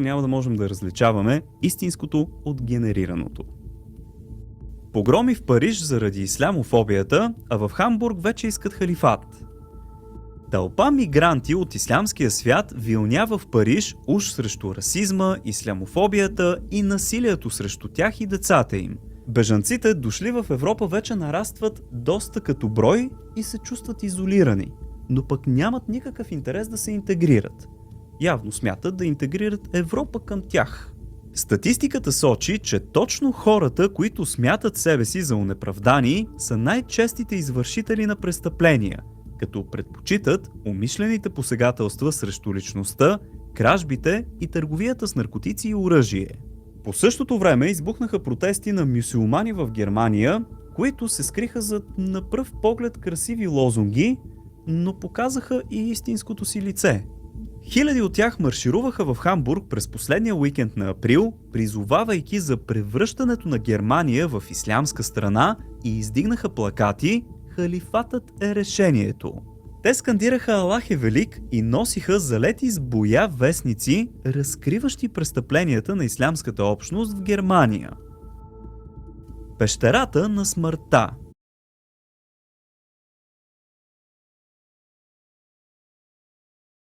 няма да можем да различаваме истинското от генерираното. Погроми в Париж заради ислямофобията, а в Хамбург вече искат халифат. Тълпа мигранти от ислямския свят вилнява в Париж уж срещу расизма, ислямофобията и насилието срещу тях и децата им. Бежанците, дошли в Европа, вече нарастват доста като брой и се чувстват изолирани, но пък нямат никакъв интерес да се интегрират. Явно смятат да интегрират Европа към тях. Статистиката сочи, че точно хората, които смятат себе си за онеправдани, са най-честите извършители на престъпления, като предпочитат умишлените посегателства срещу личността, кражбите и търговията с наркотици и оръжие. По същото време избухнаха протести на мюсюлмани в Германия, които се скриха зад на пръв поглед красиви лозунги, но показаха и истинското си лице. Хиляди от тях маршируваха в Хамбург през последния уикенд на април, призовавайки за превръщането на Германия в ислямска страна и издигнаха плакати "Халифатът е решението". Те скандираха "Аллах е велик" и носиха залети с боя вестници, разкриващи престъпленията на ислямската общност в Германия. Пещерата на смъртта.